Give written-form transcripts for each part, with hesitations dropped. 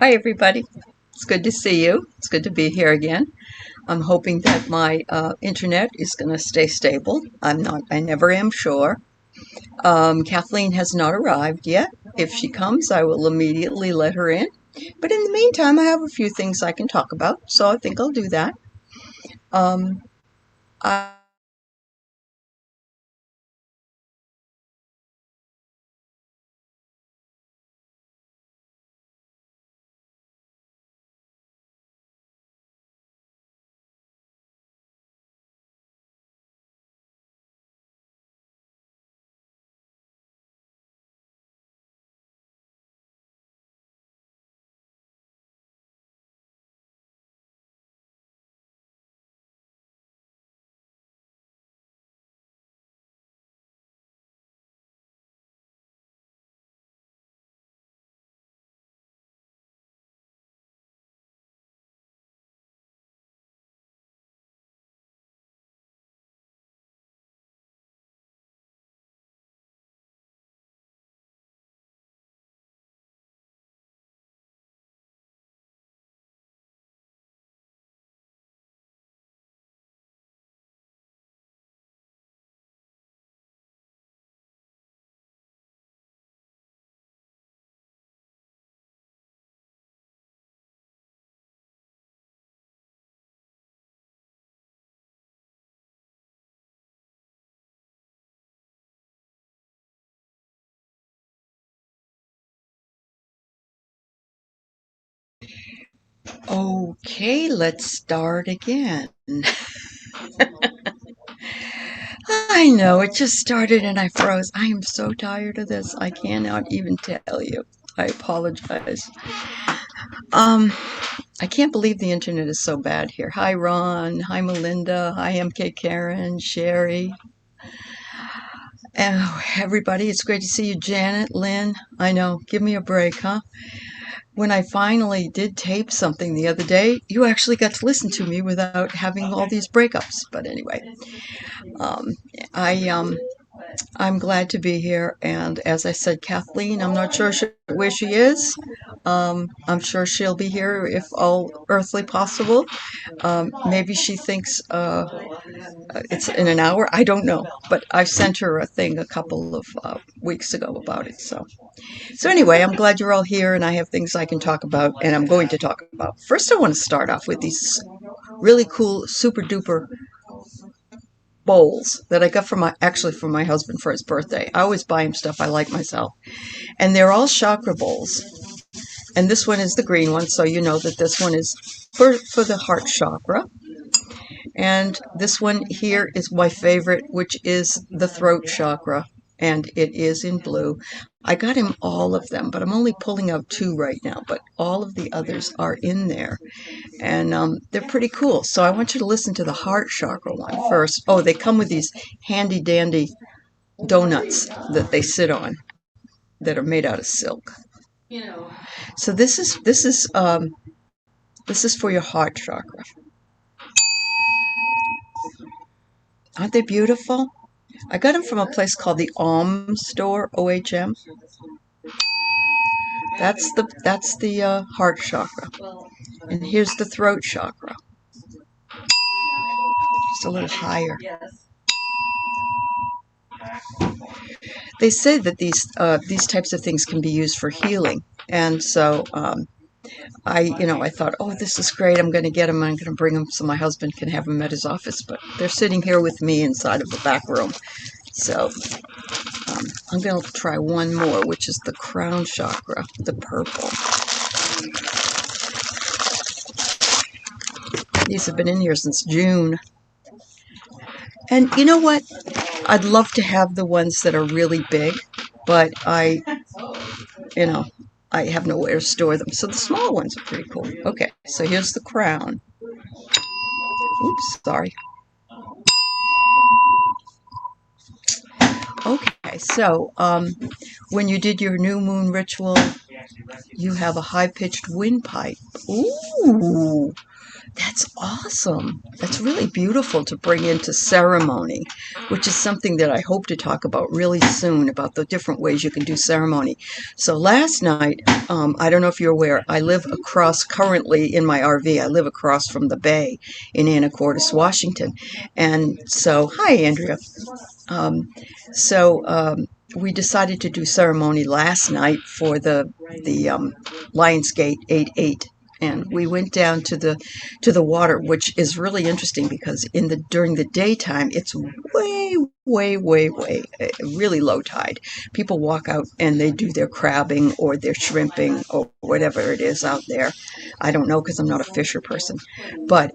Hi, everybody. It's good to see you. It's good to be here again. I'm hoping that my internet is going to stay stable. I never am sure. Kathleen has not arrived yet. If she comes, I will immediately let her in. But in the meantime, I have a few things I can talk about, so I think I'll do that. Um, I Okay, let's start again. I know it just started and I froze. I am so tired of this. I cannot even tell you. I apologize. Um, I can't believe the internet is so bad here. Hi, Ron. Hi, Melinda. Hi, MK Karen, Sherry. Oh, everybody, it's great to see you, Janet, Lynn. I know, give me a break, huh? When I finally did tape something the other day, you actually got to listen to me without having all these breakups. But anyway, um, I I'm glad to be here. And as I said, Kathleen, I'm not sure where she is. I'm sure she'll be here if all earthly possible. Maybe she thinks it's in an hour. I don't know, but I sent her a thing a couple of weeks ago about it. So anyway, I'm glad you're all here, and I have things I can talk about, and I'm going to talk about. First, I want to start off with these really cool, super duper bowls that I got from my husband for his birthday. I always buy him stuff I like myself, and they're all chakra bowls. And this one is the green one, so you know that this one is for the heart chakra. And this one here is my favorite, which is the throat chakra, and it is in blue. I got him all of them, but I'm only pulling out two right now, but all of the others are in there, and they're pretty cool. So I want you to listen to the heart chakra one first. Oh, they come with these handy dandy donuts that they sit on that are made out of silk. So this is for your heart chakra. Aren't they beautiful? I got them from a place called the Om Store, OHM. That's the heart chakra, and here's the throat chakra, just a little higher. They say that these types of things can be used for healing, and so I thought, oh, this is great. I'm going to get them. I'm going to bring them so my husband can have them at his office. But they're sitting here with me inside of the back room. So I'm going to try one more, which is the crown chakra, the purple. These have been in here since June. And you know what? I'd love to have the ones that are really big, but you know, I have nowhere to store them. So the small ones are pretty cool. Okay, so here's the crown. Oops, sorry. Okay, so when you did your new moon ritual, you have a high-pitched windpipe. Ooh, That's awesome. That's really beautiful to bring into ceremony, which is something that I hope to talk about really soon, about the different ways you can do ceremony. So last night, I don't know if you're aware, I live across, currently in my RV, I live across from the bay in Anacortes, Washington. And so, hi, Andrea. Um, so we decided to do ceremony last night for the Lionsgate 8-8, and we went down to the water, which is really interesting because during the daytime it's way really low tide. People walk out and they do their crabbing or their shrimping or whatever it is out there. I don't know because I'm not a fisher person, but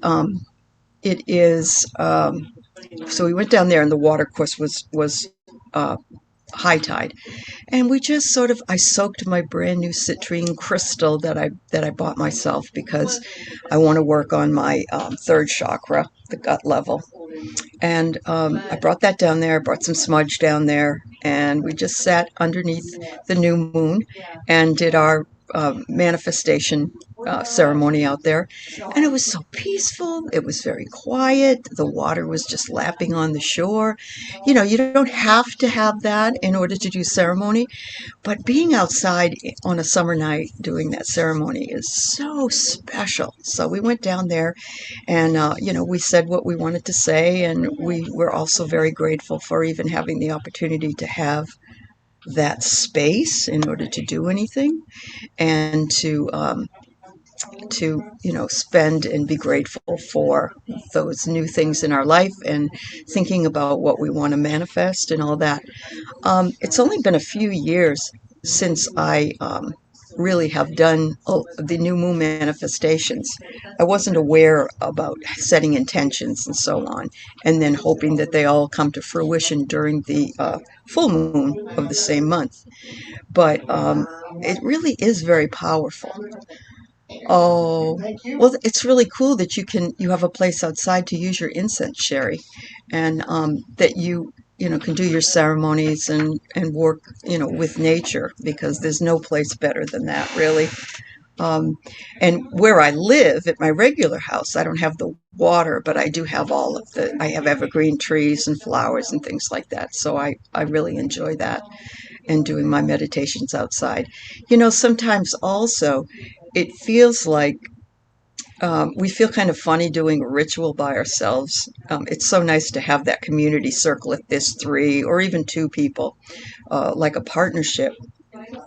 it is. So we went down there, and the water, of course, was uh, high tide, and we just sort of, I soaked my brand new citrine crystal that I bought myself because I want to work on my third chakra, the gut level. And I brought that down there, brought some smudge down there, and we just sat underneath the new moon and did our manifestation ceremony out there. And it was so peaceful. It was very quiet. The water was just lapping on the shore. You know, you don't have to have that in order to do ceremony, but being outside on a summer night doing that ceremony is so special. So we went down there and, we said what we wanted to say. And we were also very grateful for even having the opportunity to have that space in order to do anything and to spend and be grateful for those new things in our life and thinking about what we want to manifest and all that. It's only been a few years since I really have done the new moon manifestations. I wasn't aware about setting intentions and so on, and then hoping that they all come to fruition during the full moon of the same month. But it really is very powerful. Oh, well, it's really cool that you have a place outside to use your incense, Sherry, and that you can do your ceremonies and work, with nature, because there's no place better than that, really. Um, and where I live at my regular house, I don't have the water, but I do have I have evergreen trees and flowers and things like that. So I really enjoy that and doing my meditations outside. Sometimes also it feels like we feel kind of funny doing a ritual by ourselves. It's so nice to have that community circle if there's three or even two people, like a partnership.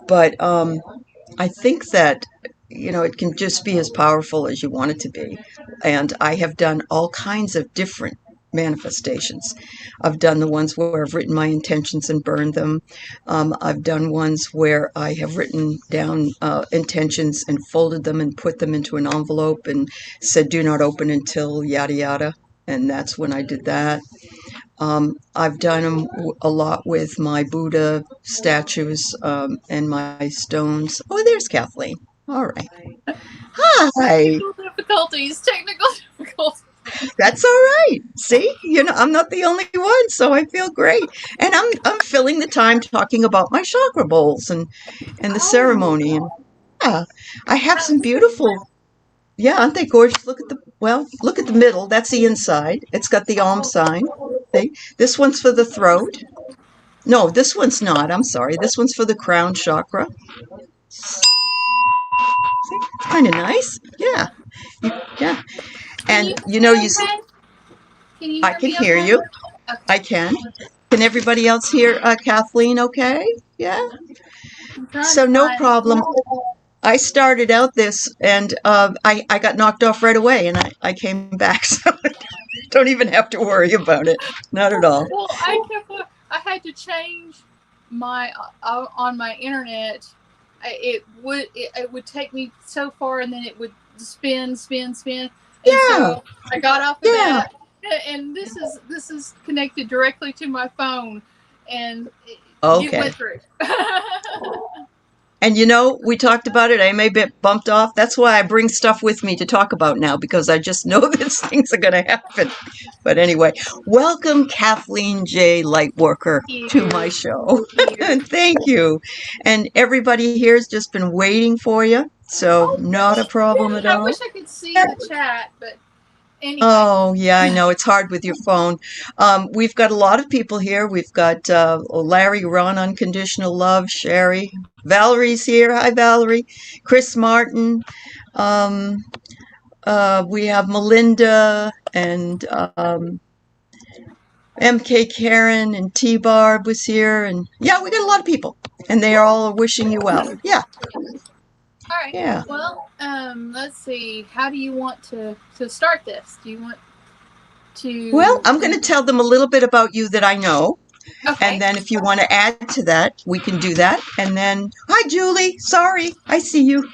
But I think that, it can just be as powerful as you want it to be. And I have done all kinds of different manifestations. I've done the ones where I've written my intentions and burned them. I've done ones where I have written down intentions and folded them and put them into an envelope and said, do not open until yada yada. And that's when I did that. I've done them a lot with my Buddha statues and my stones. Oh, there's Kathleen. All right. Hi. Technical difficulties. That's all right. See, I'm not the only one, so I feel great. And I'm filling the time talking about my chakra bowls and the ceremony. And yeah, I have some beautiful. Yeah, aren't they gorgeous? Look at the middle. That's the inside. It's got the Om sign. See? This one's for the throat. No, this one's not. I'm sorry. This one's for the crown chakra. See? It's kind of nice. Yeah. Yeah. And I can hear you. Okay. I can. Can everybody else hear Kathleen okay? Yeah. So no problem. I started out this and I got knocked off right away and I came back. So don't even have to worry about it. Not at all. Well, I had to change my on my internet. It would take me so far and then it would spin. And so I got off of that. And this is connected directly to my phone, and it went through. And we talked about it. I may get bumped off. That's why I bring stuff with me to talk about now, because I just know that things are going to happen. But anyway, welcome Kathleen J Lightworker to my show. Thank you. And everybody here has just been waiting for you. So not a problem at all. I wish I could see the chat, but Anyway. Oh, yeah, I know. It's hard with your phone. We've got a lot of people here. We've got Larry, Ron, Unconditional Love, Sherry. Valerie's here. Hi, Valerie. Chris Martin. Um, we have Melinda and MK Karen and T Barb was here. And yeah, we got a lot of people. And they are all wishing you well. Yeah, All right. yeah. Well, let's see. How do you want to start this? Do you want Well, to? I'm going to tell them a little bit about you that I know. And Okay. then if you want to add to that, we can do that. And then, hi, Julie. Sorry, I see you.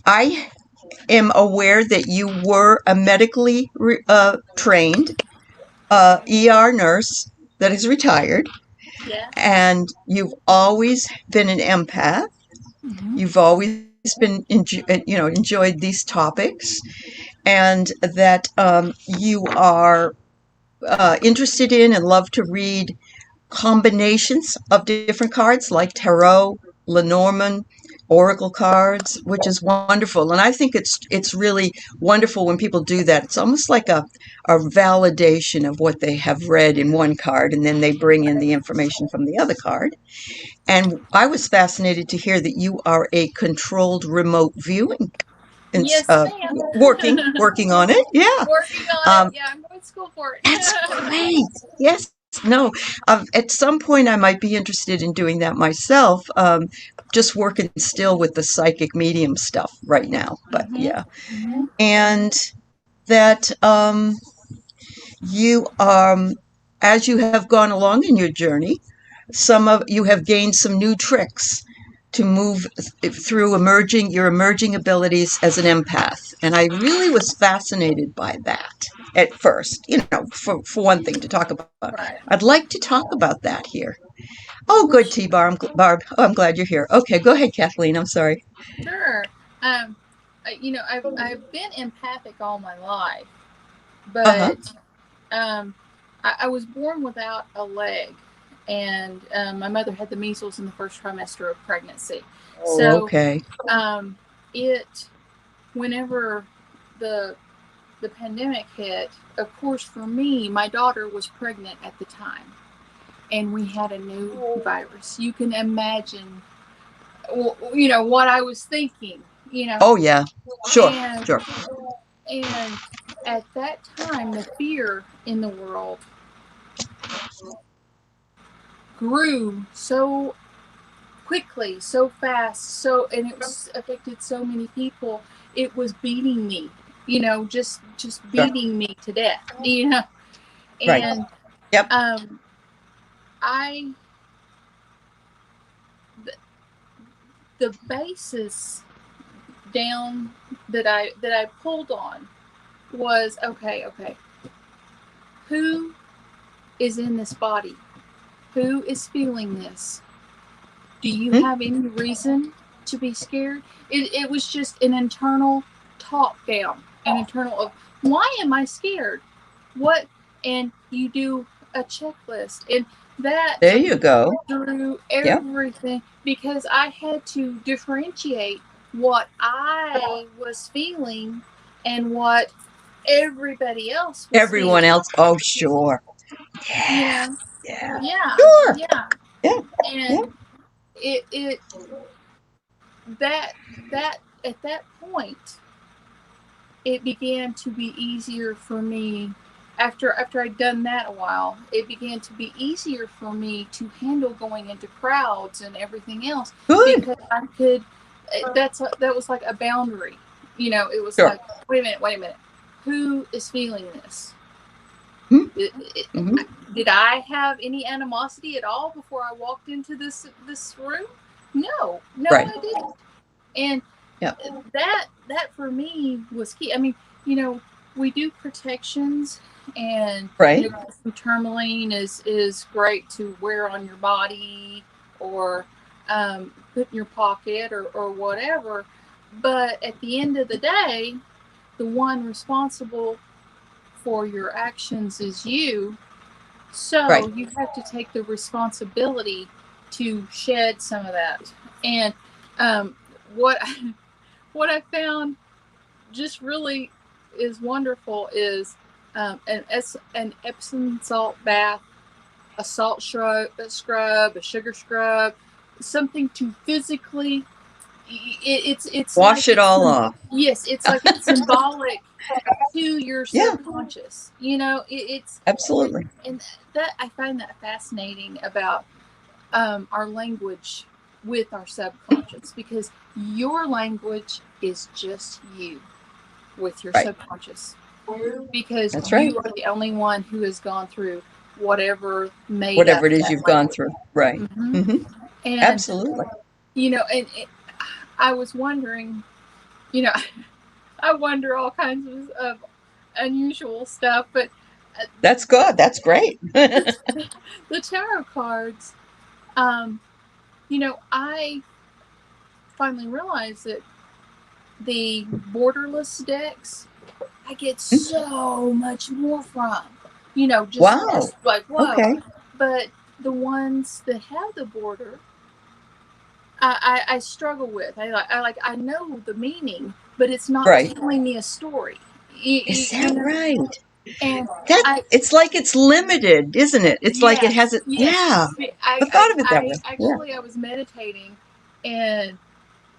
I am aware that you were a medically trained ER nurse that is retired. Yeah. And you've always been an empath. Mm-hmm. You've always been, enjoyed these topics. And that you are interested in and love to read combinations of different cards like tarot, Lenormand, oracle cards, which is wonderful. And I think it's really wonderful when people do that. It's almost like a validation of what they have read in one card, and then they bring in the information from the other card. And I was fascinated to hear that you are a controlled remote viewing and Yes, ma'am. working on it. Yeah. Working on it. Um, Yeah, I'm going to school for it. that's great. Yes. No. At some point, I might be interested in doing that myself. Just working still with the psychic medium stuff right now. But Mm-hmm. yeah. Mm-hmm. And that you, as you have gone along in your journey, some of you have gained some new tricks to move through your emerging abilities as an empath. And I really was fascinated by that at first, for one thing to talk about. Right. I'd like to talk about that here. Oh, good, Barb. I'm glad you're here. Okay, go ahead, Kathleen. I'm sorry. Sure. I've been empathic all my life, Uh-huh. but I was born without a leg, and my mother had the measles in the first trimester of pregnancy. Oh, So okay. Whenever the pandemic hit, of course, for me, my daughter was pregnant at the time, and we had a new virus. You can imagine, what I was thinking. Oh, yeah. Sure, and sure. and at that time, the fear in the world grew so quickly, so fast, and it affected so many people. It was beating me, just beating me to death, Right. And Yep. I the basis down that I pulled on was okay. Who is in this body? Who is feeling this? Do you have any reason to be scared? It was just an internal talk down, an internal of why am I scared? What? And you do a checklist, and that There you go. through Yep. everything, because I had to differentiate what I was feeling and what everybody else was Everyone feeling. else. Oh, sure. Yeah. Yeah. Sure. Yeah. Yeah. And it that at that point, it began to be easier for me. After I'd done that a while, it began to be easier for me to handle going into crowds and everything else. Good. Because I could. That was like a boundary. It was Sure. like, wait a minute. Who is feeling this? Mm-hmm. Did I have any animosity at all before I walked into this room? No, Right. I didn't. And Yep. that for me was key. I mean, we do protections, and Right. Some tourmaline is great to wear on your body or put in your pocket or whatever. But at the end of the day, the one responsible for your actions is you. So Right. you have to take the responsibility to shed some of that. And what I found just really is wonderful is an Epsom salt bath, a salt scrub, a sugar scrub, something to physically. It's wash like it all off. Yes, it's like it's symbolic to your Yeah. subconscious. You know, it's Absolutely. and that I find that fascinating about our language with our subconscious, because your language is just you with your Right. subconscious, because That's you right. are the only one who has gone through whatever made Whatever up it is that you've gone language. through. Right. Mm-hmm. Mm-hmm. And Absolutely. you know, and I was wondering, you know, I wonder all kinds of unusual stuff, but That's good. That's great. the tarot cards, you know, I finally realized that the borderless decks I get so much more from, you know, just like, whoa. Okay. But the ones that have the border, I struggle with. I know the meaning, but it's not telling me a story. Is that right? And it's like it's limited, isn't it? It's like it has it. Yes. Yeah. I thought of it that way. Actually, I was meditating, and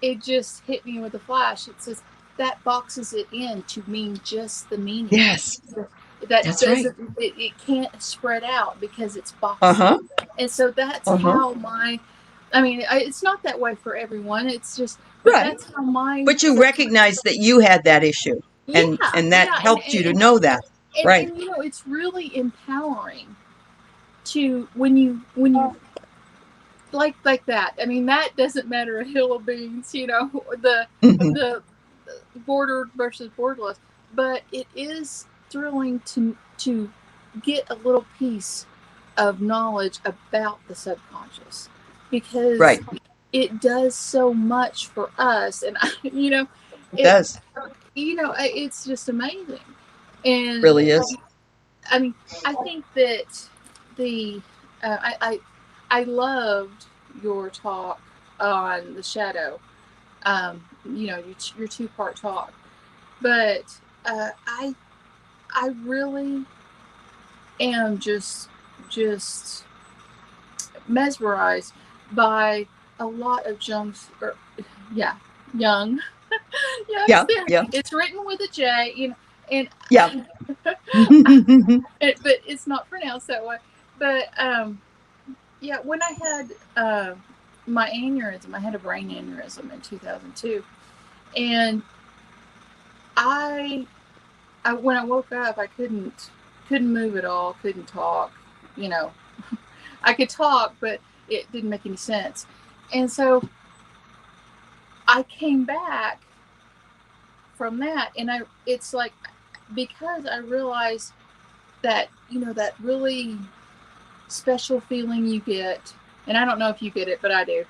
it just hit me with a flash. It says that boxes it in to mean just the meaning. Yes. That's right. It can't spread out because it's boxed. Uh-huh. And so that's how it's not that way for everyone. It's just, that's how mine. But you recognize that you had that issue, and that helped you to know that. Right. And, you know, it's really empowering to when you like that. I mean, that doesn't matter a hill of beans, you know, the bordered versus borderless, but it is thrilling to get a little piece of knowledge about the subconscious, because it does so much for us, and you know, it does. You know, it's just amazing, and really is. I mean, I think that I loved your talk on the shadow. You know, your 2-part talk, but I really am just mesmerized by a lot of young. Yeah. It's written with a J, you know, and but it's not pronounced that way. But when I had my aneurysm, I had a brain aneurysm in 2002, and I when I woke up, I couldn't move at all, couldn't talk, you know. I could talk, but it didn't make any sense. And so I came back from that, and it's like, because I realized that, you know, that really special feeling you get, and I don't know if you get it, but I do,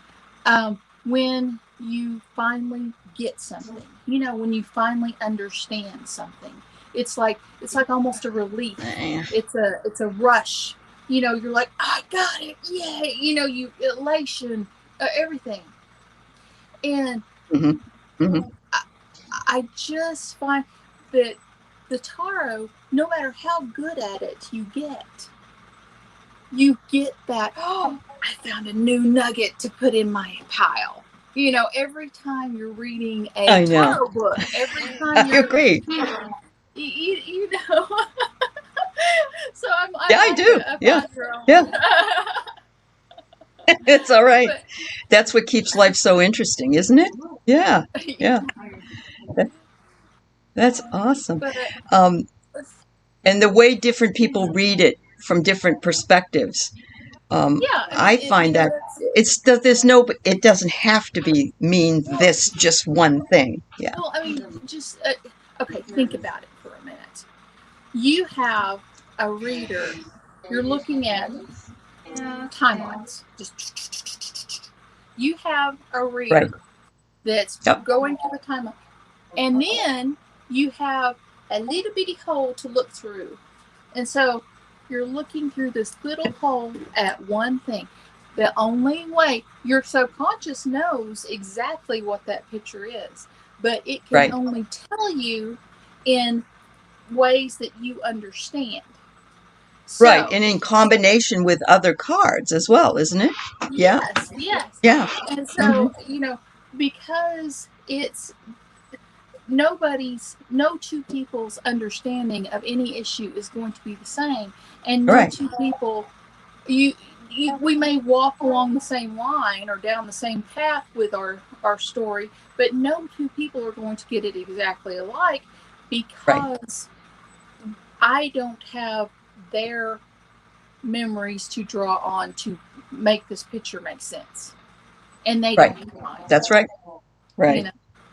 when you finally get something, you know, when you finally understand something, it's like almost a relief. It's a rush, you know. You're like, I got it, yay, you know, you elation, everything. And I just find that the tarot, no matter how good at it you get that, oh, I found a new nugget to put in my pile. You know, every time you're reading a tarot book, every time you're... I agree. You know. So I do. Yeah. It's all right. But that's what keeps life so interesting, isn't it? Yeah. That's awesome. But, and the way different people read it from different perspectives. I find that it doesn't have to mean this just one thing. Yeah. Well, I mean, just okay. Think about it for a minute. You have a reader. You're looking at timelines. You have a reader that's going to the timeline, and then you have a little bitty hole to look through, and so you're looking through this little hole at one thing. The only way your subconscious knows exactly what that picture is, but it can only tell you in ways that you understand. Right. So, And in combination with other cards as well, isn't it? Yeah. yes, yes. Yeah. And Hmm. so, because it's no two people's understanding of any issue is going to be the same. And no Right. two people, you, we may walk along the same line or down the same path with our story, but no two people are going to get it exactly alike Right. because I don't have their memories to draw on to make this picture make sense, and they Right. don't have mine. That's right. You Right. know.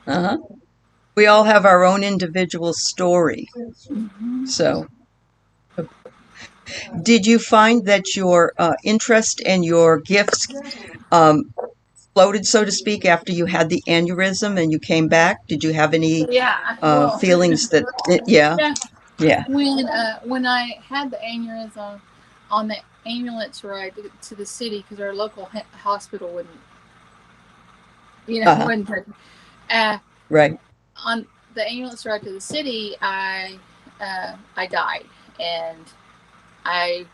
Uh-huh. We all have our own individual story. Mm-hmm. So, did you find that your interest and your gifts um, floated, so to speak, after you had the aneurysm and you came back? Did you have any Yeah. Well. feelings that, yeah, Yeah. yeah, When I had the aneurysm on the ambulance ride to the city because our local hospital wouldn't, uh-huh, wouldn't take me. Uh, right, on the ambulance ride to the city, I died and I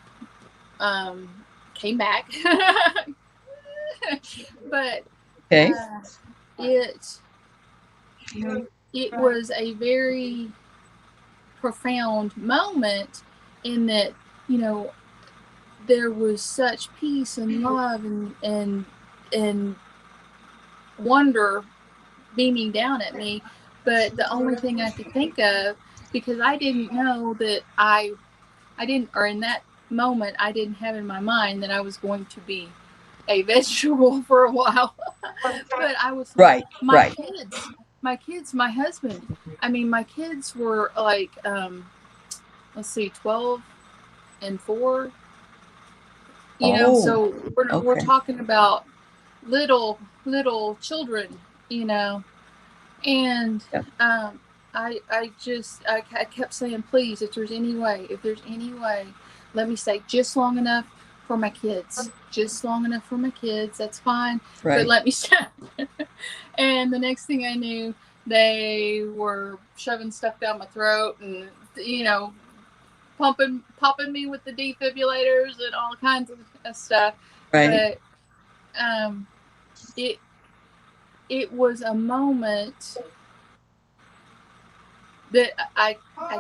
came back, but okay, uh, it it was a very profound moment in that you know there was such peace and love and wonder beaming down at me, but the only thing I could think of, because I didn't know that I didn't, or in that moment I didn't have in my mind that I was going to be a vegetable for a while. But I was like, right, right, my husband, I mean, my kids were like, let's see, 12 and 4, oh, so we're okay, talking about little children, you know, and yeah, I kept saying, please, if there's any way, let me stay just long enough for my kids, just long enough for my kids. That's fine, but right, let me stay. And the next thing I knew, they were shoving stuff down my throat and popping me with the defibrillators and all kinds of stuff. right, But um, it it was a moment that I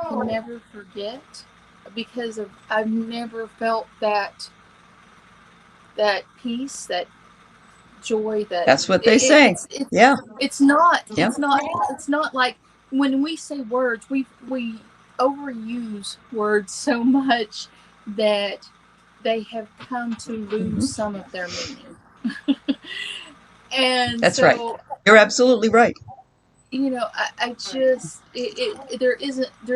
can never forget because I've never felt that peace, that joy, that that's what they say, yeah, it's not yeah, it's not like when we say words, we overuse words so much that they have come to lose hmm, some of their meaning. And that's right, so, you're absolutely right, I just there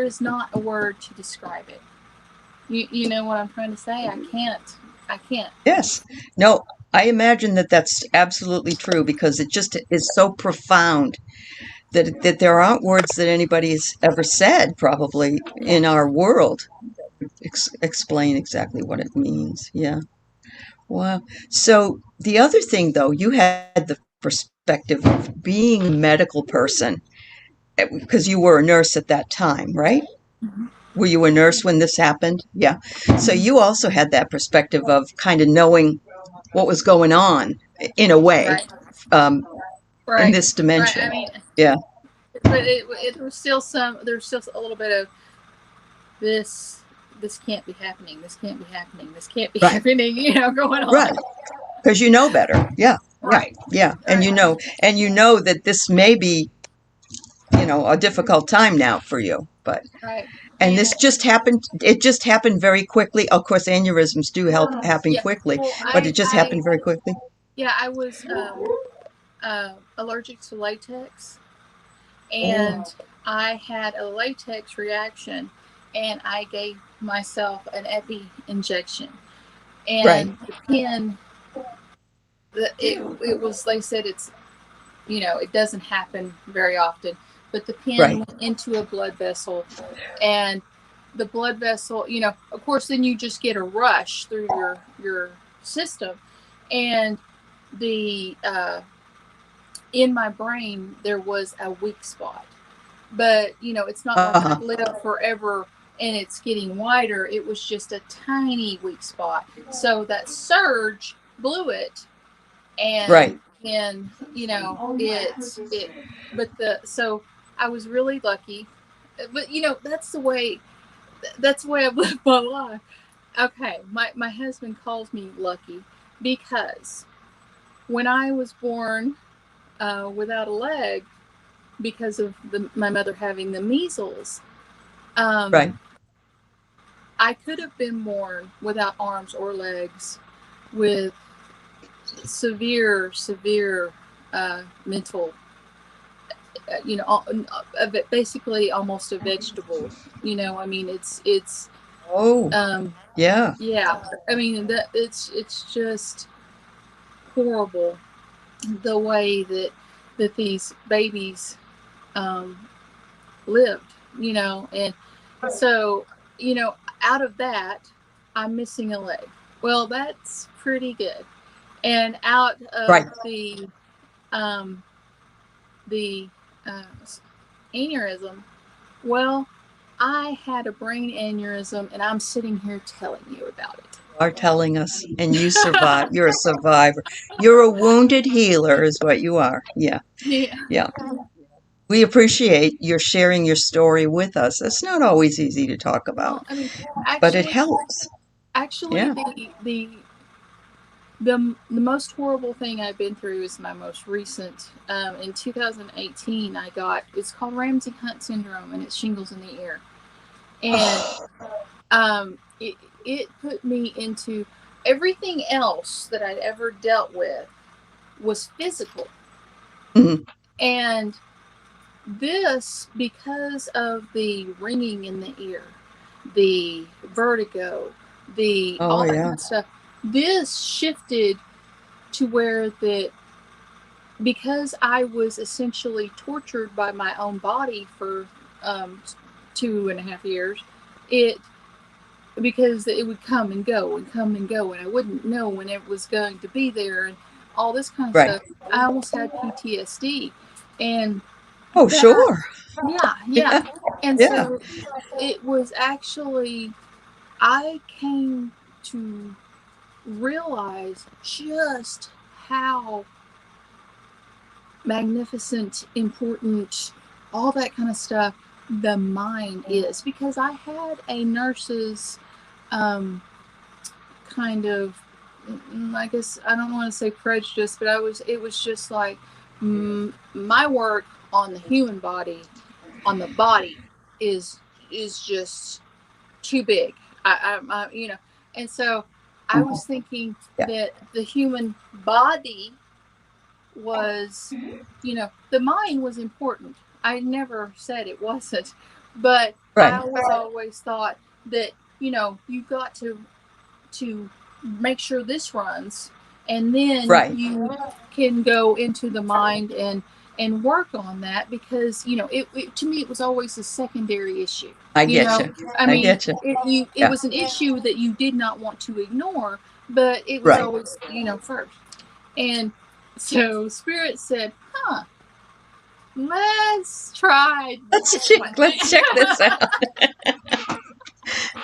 is not a word to describe it. You know what I'm trying to say? I can't. yes, no, I imagine that that's absolutely true because it just is so profound that there aren't words that anybody's ever said probably Yeah. in our world explain exactly what it means. Yeah. Wow. So the other thing, though, you had the perspective of being a medical person because you were a nurse at that time, right? Mm-hmm. Were you a nurse when this happened? Yeah. So Mm-hmm. you also had that perspective of kind of knowing what was going on in a way Right. um, in Right. this Right. I dimension. mean, Yeah. but it was still there's still a little bit of this. This can't be happening. This can't be happening. This can't be Right. happening. Going Right. on. Because you know better. Yeah. Yeah. Right. Yeah. Right. And you know that this may be, a difficult time now for you, but Right. and this And just happened. It just happened very quickly. Of course, aneurysms do help happen yeah. quickly, Well, but it just happened very quickly. I was allergic to latex, Oh, and I had a latex reaction, and I gave myself an epi injection, right, and the pin. It was, they said, it's it doesn't happen very often, but the pin right, went into a blood vessel, and the blood vessel, of course, then you just get a rush through your system, and the in my brain there was a weak spot, but it's not like I Uh-huh. live forever and it's getting wider. It was just a tiny weak spot. So that surge blew it, and Right. then it. But so I was really lucky. But that's the way I've lived my life. Okay, my husband calls me lucky because when I was born without a leg because of my mother having the measles, Right. I could have been born without arms or legs with severe mental, basically almost a vegetable. I mean, it's Oh, um, yeah. yeah. I mean, it's just horrible the way that these babies um, lived, and so out of that, I'm missing a leg. Well, that's pretty good. And out of Right. um, the uh, aneurysm, well, I had a brain aneurysm, and I'm sitting here telling you about Are telling us, and you survive. You're a survivor. You're a wounded healer, is what you are. Yeah. it. Yeah. Yeah. We appreciate your sharing your story with us. It's not always easy to talk about, Well, I mean, but it actually, helps. actually, Yeah. the most horrible thing I've been through is my most recent. In 2018, I got, it's called Ramsay Hunt syndrome, and it's shingles in the ear, and it put me into everything else that I'd ever dealt with was physical, Mhm. and this, because of the ringing in the ear, the vertigo, the Oh, all that yeah. kind of stuff. This shifted to where that, because I was essentially tortured by my own body for 2.5 years, it because it would come and go and come and go, and I wouldn't know when it was going to be there, and all this kind of Right. stuff. I almost had PTSD, and Oh, that, sure. yeah, Yeah. and Yeah. so it was actually, I came to realize just how magnificent, important, all that kind of stuff the mind is, because I had a nurse's um, kind of, I guess I don't want to say prejudice, but it was just like my work on the human body, on the body, is just too big. And so I was thinking Yeah. that the human body was, the mind was important. I never said it wasn't, but Right. I was always thought that you got to make sure this runs, and then Right. you can go into the mind and work on that, because to me it was always a secondary issue. I you get know you. I I mean, get you. it Yeah. was an issue that you did not want to ignore, but it was Right. always first. And so Spirit said, let's try this one. Let's check this out.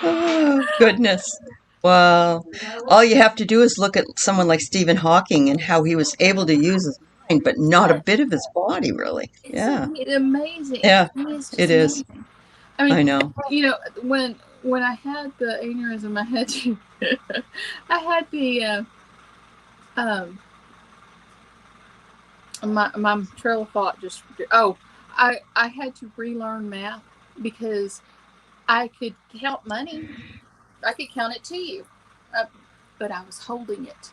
Oh, goodness. Well, all you have to do is look at someone like Stephen Hawking and how he was able to use his mind, but not a Yeah, bit of his body, really. it's Yeah. amazing. Yeah, He is it just is. amazing. I mean, I know. when I had the aneurysm, I had to, I had the, um, my trail of thought just, I had to relearn math, because I could count money. I could count it to you, uh, but I was holding it.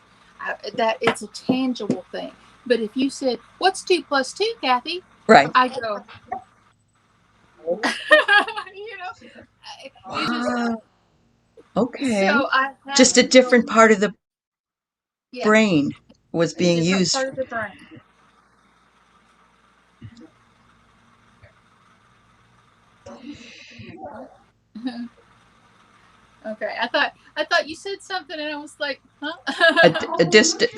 That it's a tangible thing. But if you said, "What's 2 plus 2, Kathy?" Right. I go, you know, it just, Wow. Okay. so I had Just a to go, different part of the yeah, brain was a being different used. part of the brain. Okay, I thought you said something, and I was like, huh?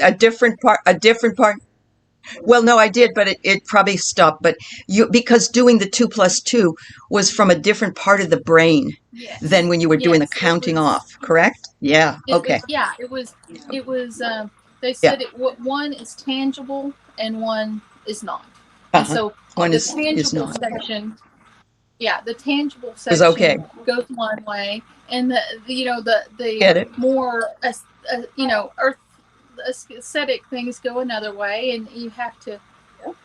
A different part, a different part. Well, no, I did, but it probably stopped. But because doing the 2 + 2 was from a different part of the brain than Yes. when you were doing the Yes. counting off, correct? Yeah. Okay. Yeah. It was. They Yeah. said one is tangible and one is not. And Uh-huh. so One the is tangible not. section, yeah, the tangible Is okay. section goes one way, and the Get it? more earth aesthetic things go another way, and you have to.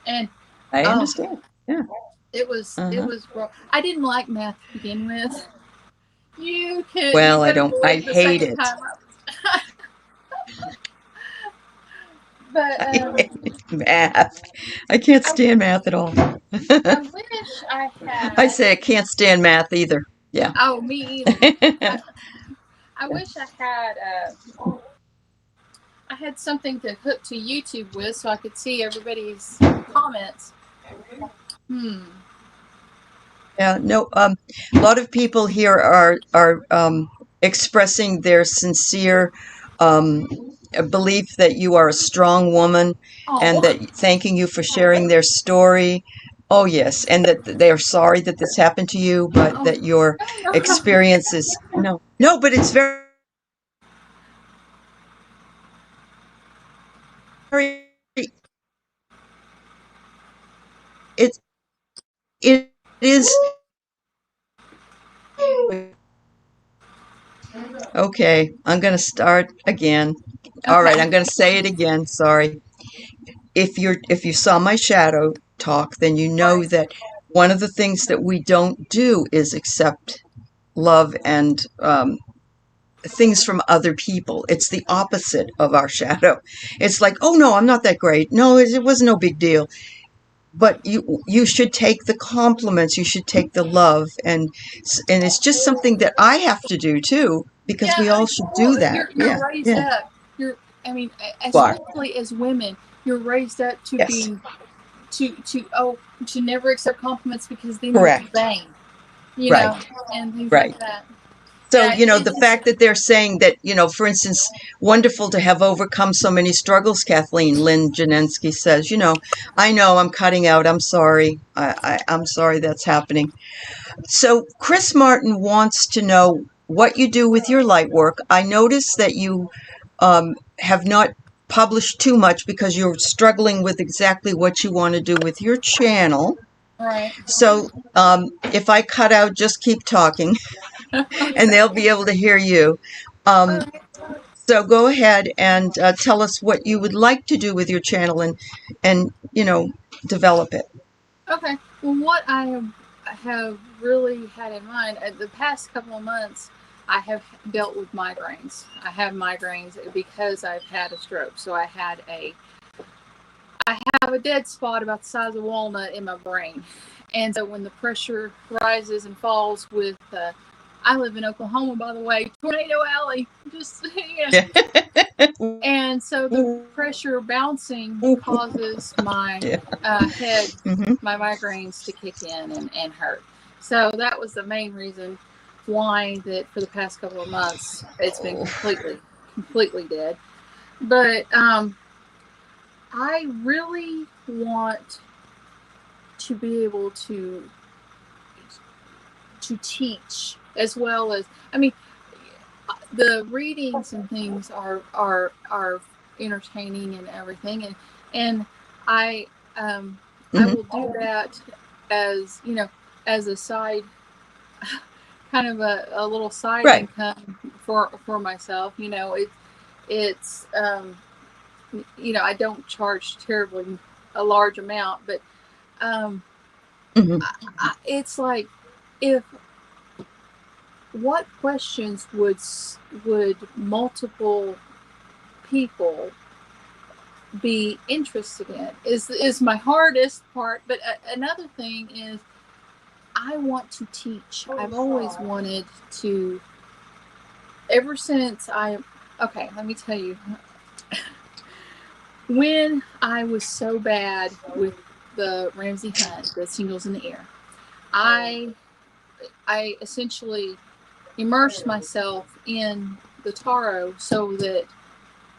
And I oh, understand. Yeah. it Uh-huh. was rough. I didn't like math to begin with. You Well, better I believe the hate second it. time. But I hate math. I can't I stand math at all. I wish I I had. say I can't stand math either. Yeah. Oh, me either. I, I wish I had something to hook to YouTube with so I could see everybody's comments. Hmm. Yeah, no, a lot of people here are expressing their sincere um, belief that you are a strong woman, and Oh. that thanking you for sharing their story. Oh yes, and that they are sorry that this happened to you, but Oh. that your No, no. experience is no, but it's very it it is okay. I'm going to start again. All right, Okay. I'm going to say it again. Sorry. If you saw my shadow talk, then you know Right. that one of the things that we don't do is accept love and things from other people. It's the opposite of our shadow. It's like, oh no, I'm not that great. No, it was no big deal. But you should take the compliments. You should take the love, and it's just something that I have to do too, because Yeah. we all should do Well, that. you're Yeah, raised yeah. up. I mean, Why? especially as women, you're raised up to Yes, be to never accept compliments because then you'll be correct. vain, Right, and things right. like that. So, Yeah. It the just. fact that they're saying that, for instance, wonderful to have overcome so many struggles, Kathleen, Lynn Janensky says, I know I'm cutting out. I'm sorry. I'm sorry that's happening. So, Chris Martin wants to know what you do with your light work. I notice that you have not published too much because you're struggling with exactly what you want to do with your channel. Right. So, if I cut out, just keep talking and they'll be able to hear you. All Um, right. so go ahead and tell us what you would like to do with your channel, and develop it. Okay. Well, what I have really had in mind the past couple of months, I have dealt with migraines. I have migraines because I've had a stroke. So I have a dead spot about the size of a walnut in my brain, and so when the pressure rises and falls with I live in Oklahoma, by the way, Tornado Alley. Just Yeah. and so the pressure bouncing causes my Yeah. head, Mm-hmm. my migraines to kick in and hurt. So that was the main reason why that for the past couple of months it's been completely dead. But I really want to be able to teach as well as the readings and things are entertaining and everything, and I I Mm-hmm. will do that as as a side kind of a little side Right. income for myself. It's I don't charge terribly a large amount, but um Mm-hmm. it's like if what questions would multiple people be interested in is my hardest part. But another thing is I want to teach. I've always wanted to ever since okay, let me tell you, when I was so bad with the Ramsey Hunt, the singles in the air, I essentially immersed myself in the tarot so that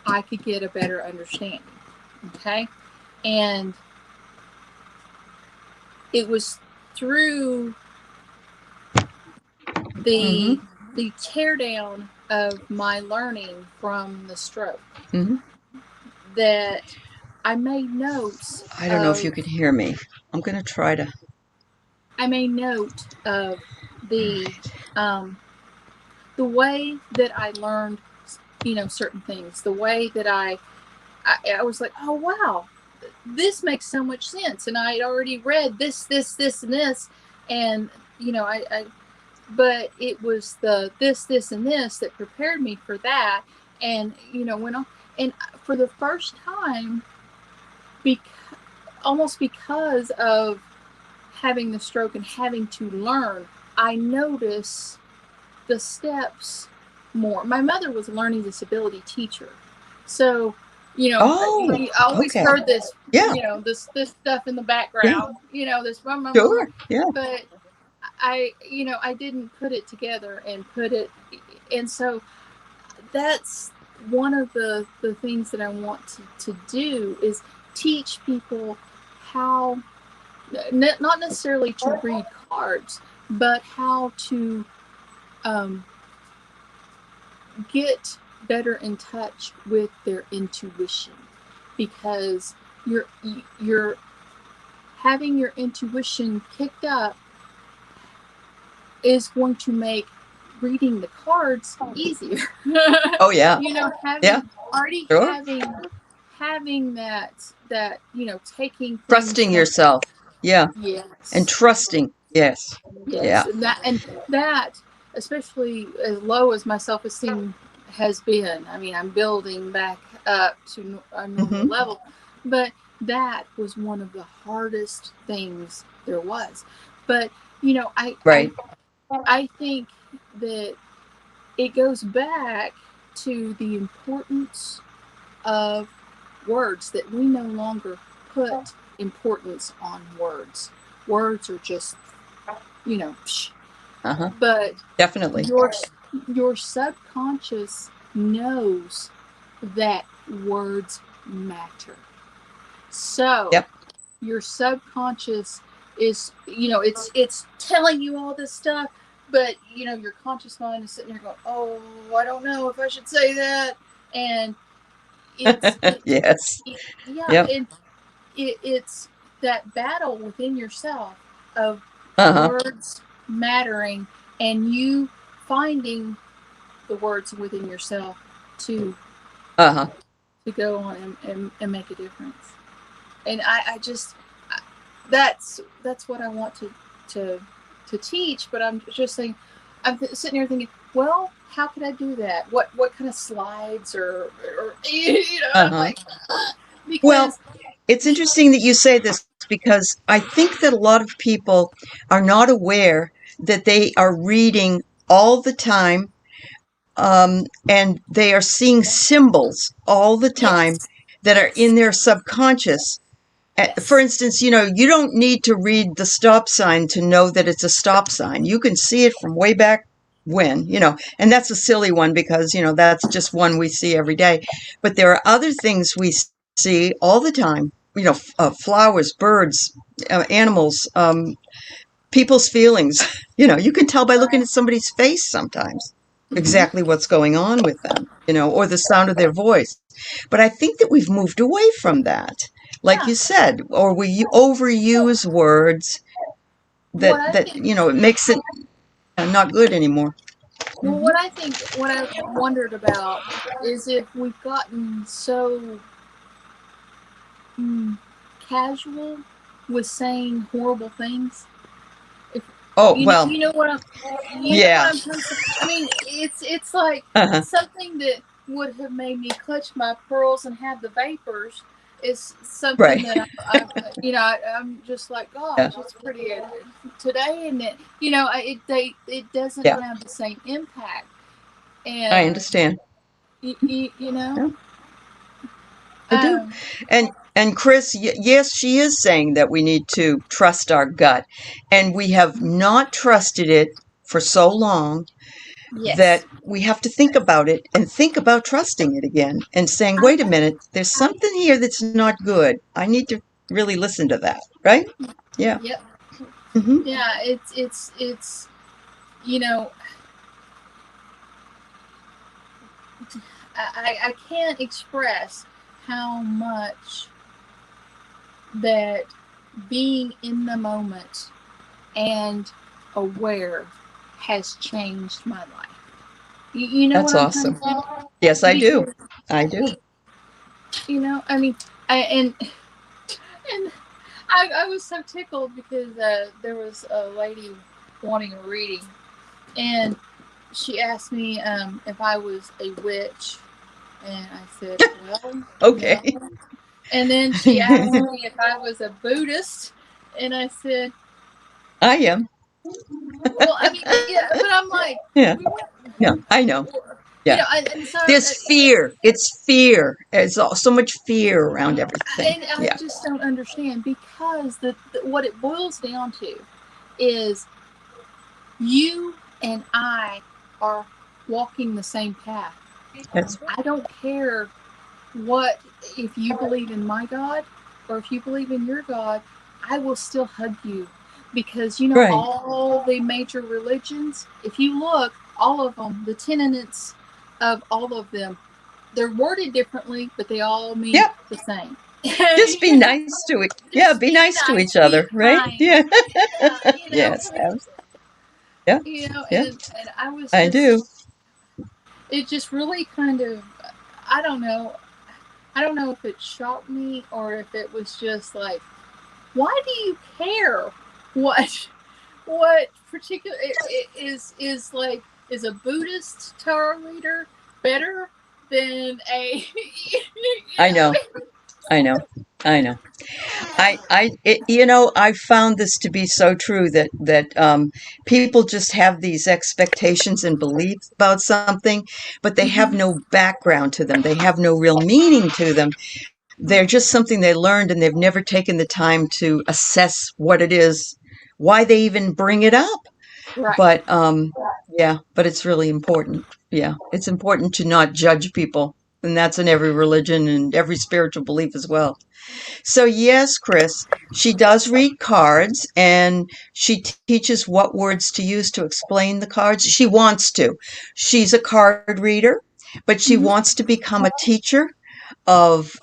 I could get a better understanding. Okay. And it was through the teardown of my learning from the stroke that I made notes. I don't know if you can hear me. I'm going to try to. I made note of the way that I learned, certain things. The way that I was like, oh wow, this makes so much sense, and I had already read this, and this, and but it was the this, and this that prepared me for that, and went on, and for the first time, almost because of having the stroke and having to learn, I notice the steps more. My mother was a learning disability teacher, so I always heard this, this stuff in the background, this Sure. Yeah. but I didn't put it together and so that's one of the things that I want to do is teach people how, not necessarily to read cards, but how to get better in touch with their intuition, because you're having your intuition kicked up is going to make reading the cards easier. Oh yeah. Having that taking trusting yourself. Yeah. Yes. And trusting. Yes. Yes. Yeah. And that especially as low as my self-esteem has been. I mean, I'm building back up to a normal level, but that was one of the hardest things there was. But I think that it goes back to the importance of words, that we no longer put importance on words. Words are just, but definitely your subconscious knows that words matter. So your subconscious is, it's telling you all this stuff, but your conscious mind is sitting there going, oh, I don't know if I should say that. And it's it's that battle within yourself of words mattering, and you finding the words within yourself to go on and make a difference. And I just that's what I want to teach. But I'm just saying, I'm sitting here thinking, well, how could I do that? What kind of slides or I'm like, because, well, it's interesting that you say this, because I think that a lot of people are not aware that they are reading all the time, and they are seeing symbols all the time that are in their subconscious. For instance, you don't need to read the stop sign to know that it's a stop sign. You can see it from way back when, and that's a silly one because, that's just one we see every day. But there are other things we see all the time, flowers, birds, animals, people's feelings. You can tell by looking at somebody's face sometimes exactly what's going on with them, or the sound of their voice. But I think that we've moved away from that. Like you said, or we overuse words that it makes it not good anymore. Well, what I wondered about is if we've gotten so casual with saying horrible things. You know what I'm trying to say? I mean, it's like something that would have made me clutch my pearls and have the vapors is something that I'm just like, gosh, it's pretty today, and it doesn't have the same impact. And I understand. You know, I do. And Chris, yes, she is saying that we need to trust our gut, and we have not trusted it for so long. Yes. that we have to think about it and think about trusting it again and saying, wait a minute, there's something here that's not good. I need to really listen to that, right? Yeah. Yep. Mm-hmm. Yeah, it's you know, I can't express how much that being in the moment and aware has changed my life. You know That's what I'm trying awesome. to say? Yes, I do. Because, I do. you know, I mean, and I was so tickled because there was a lady wanting a reading, and she asked me if I was a witch, and I said, well, Okay. no. And then she asked me if I was a Buddhist, and I said, I am. well, I mean, yeah, but I'm like, Yeah. Yeah, I know. you Yeah. know, and so, There's fear. It's fear. There's so much fear around everything. and I Yeah. just don't understand because what it boils down to is you and I are walking the same path. That's I don't care what, if you believe in my God or if you believe in your God, I will still hug you because, you know, right. all the major religions, if you look, all of them, the tenets of all of them, they're worded differently, but they all mean Yep. the same. Just be nice to it. Yeah, be nice to each other, right? Kind. Yeah. You know, Yes. Yeah. you know, Yeah. and I was I just, do. it just really kind of, I don't know. I don't know if it shocked me or if it was just like, why do you care what particular it is like, is a Buddhist tarot reader better than a I know. I know. I know. I found this to be so true that people just have these expectations and beliefs about something, but they have no background to them. They have no real meaning to them. They're just something they learned, and they've never taken the time to assess what it is, why they even bring it up. right. But yeah, but it's really important. Yeah, it's important to not judge people, and that's in every religion and every spiritual belief as well. So yes, Chris, she does read cards, and she teaches what words to use to explain the cards. She wants to. She's a card reader, but she Mm-hmm. wants to become a teacher of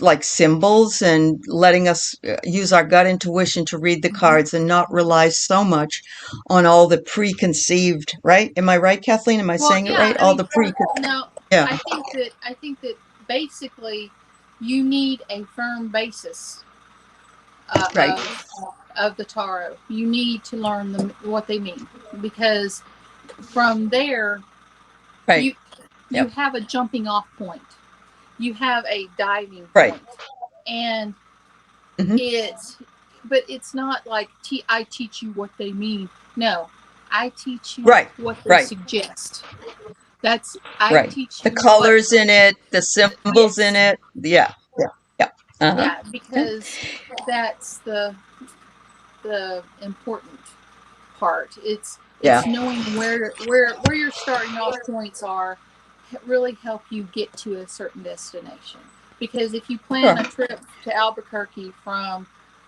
like symbols and letting us use our gut intuition to read the cards and not rely so much on all the preconceived, right? Am I right, Kathleen? Am I Well, saying it yeah, right? I All mean, the preconceived. no, Yeah. I think that basically you need a firm basis Right. of the tarot. You need to learn what they mean, because from there Right. you Yep. have a jumping off point. You have a diving Right. point. And Mm-hmm. but it's not like I teach you what they mean. No, I teach you Right. what they Right. suggest. I Right. teach The you what, colors in it, the symbols in yes, it. Yeah. Yeah. Yeah. Uh-huh. yeah, Yeah. because that's the important part. Yeah. It's knowing where your starting off points are, really help you get to a certain destination. Because if you plan Sure. a trip to Albuquerque from,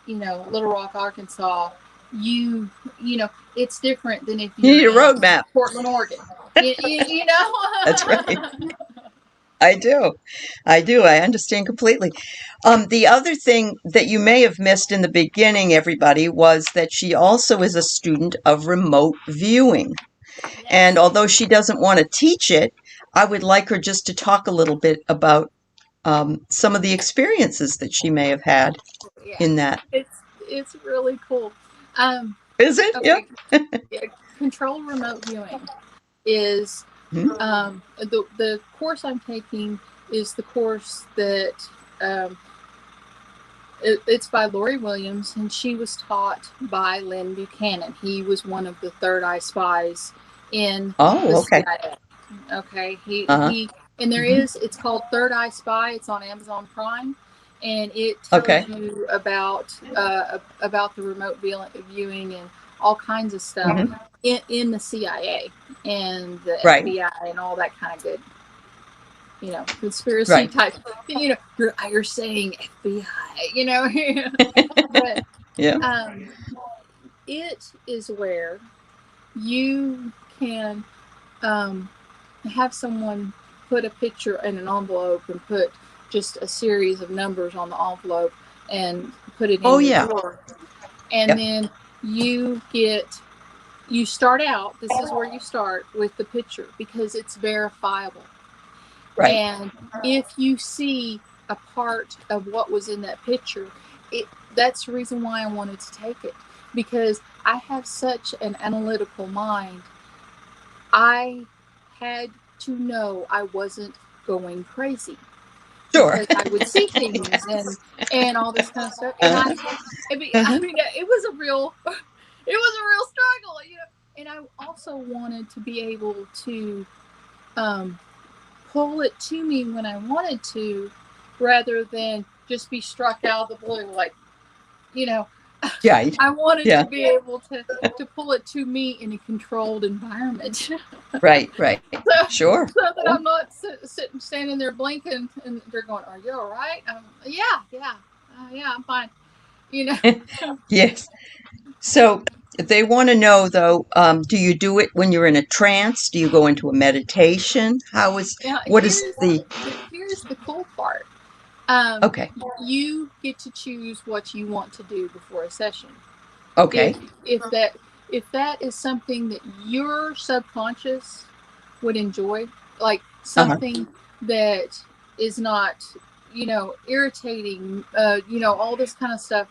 Little Rock, Arkansas, you know it's different than if You you're need a in roadmap. Portland, Oregon. You know. That's right. I do. I do. I understand completely. The other thing that you may have missed in the beginning, everybody, was that she also is a student of remote viewing. And Yes. although she doesn't want to teach it, I would like her just to talk a little bit about some of the experiences that she may have had Yeah. in that. It's really cool. Um, Is it? Yeah. okay. Yeah, control remote viewing is Mhm. the course I'm taking is the course that it's by Lori Williams, and she was taught by Lynn Buchanan. He was one of the Third Eye spies in Oh, the okay. CIA. Okay, Uh-huh. and Mhm. it's called Third Eye Spy. It's on Amazon Prime, and it tells Okay. you about the remote viewing and all kinds of stuff Mm-hmm. in the CIA and the Right. FBI and all that kind of good, conspiracy Right. type. You're saying FBI, but Yeah. it is where you can have someone put a picture in an envelope and put just a series of numbers on the envelope and put it in Oh, your yeah. drawer. And Yep. then you start out, this is where you start with the picture because it's verifiable. Right. And if you see a part of what was in that picture, that's the reason why I wanted to take it, because I have such an analytical mind. I had to know I wasn't going crazy Sure. because I would see things and all this kind of stuff. And I mean, it was a real struggle, And I also wanted to be able to pull it to me when I wanted to, rather than just be struck out of the blue, like, Yeah. I wanted Yeah. to be able to pull it to me in a controlled environment. Right. Right. Sure. So that I'm not standing there blinking and they're going, "Are you all right?" Yeah, I'm fine. Yes. So they want to know, though, do you do it when you're in a trance? Do you go into a meditation? Now What is the, here's the cool part. okay. You get to choose what you want to do before a session. Okay. If that is something that your subconscious would enjoy, like something that is not, irritating, all this kind of stuff.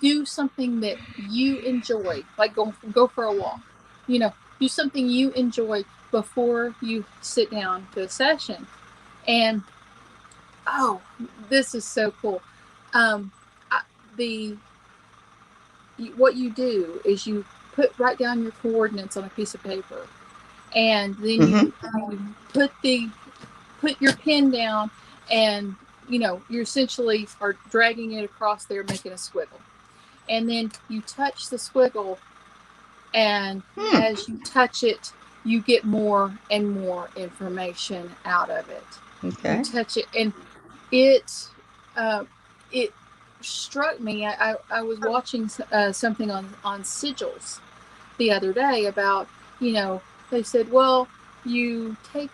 Do something that you enjoy, like go for a walk. Do something you enjoy before you sit down to a session. And this is so cool. What you do is you write down your coordinates on a piece of paper, and then you put your pen down, and you essentially are dragging it across there, making a squiggle, and then you touch the squiggle, and as you touch it, you get more and more information out of it. Okay. You touch it, and it struck me. I was watching something on sigils the other day about, they said, well, you take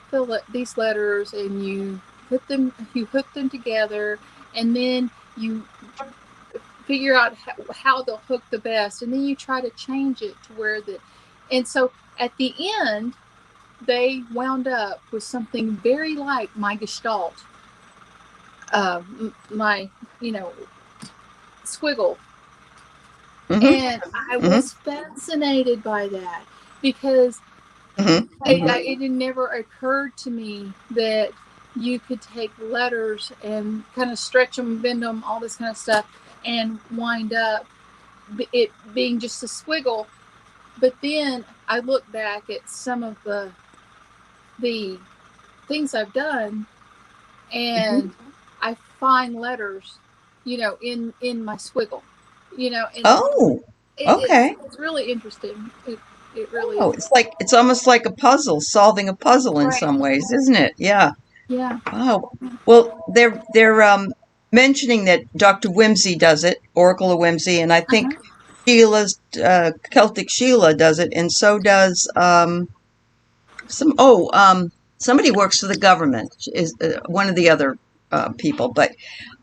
these letters and you hook them together, and then you figure out how they'll hook the best, and then you try to change it to where and so at the end they wound up with something very like my gestalt, my squiggle. And I was fascinated by that because it never occurred to me that you could take letters and kind of stretch them, bend them, all this kind of stuff, and wind up it being just a squiggle. But then I look back at some of the things I've done, and I find letters, in my squiggle, and okay. it's really interesting. It really Oh, is. it's almost like a puzzle, solving a puzzle in Right. some ways, isn't it? Yeah. Yeah. Oh, well, they're mentioning that Dr. Whimsy does it, Oracle of Whimsy, and I think Sheila's Celtic Sheila does it, and so does somebody works for the government, is one of the other people. But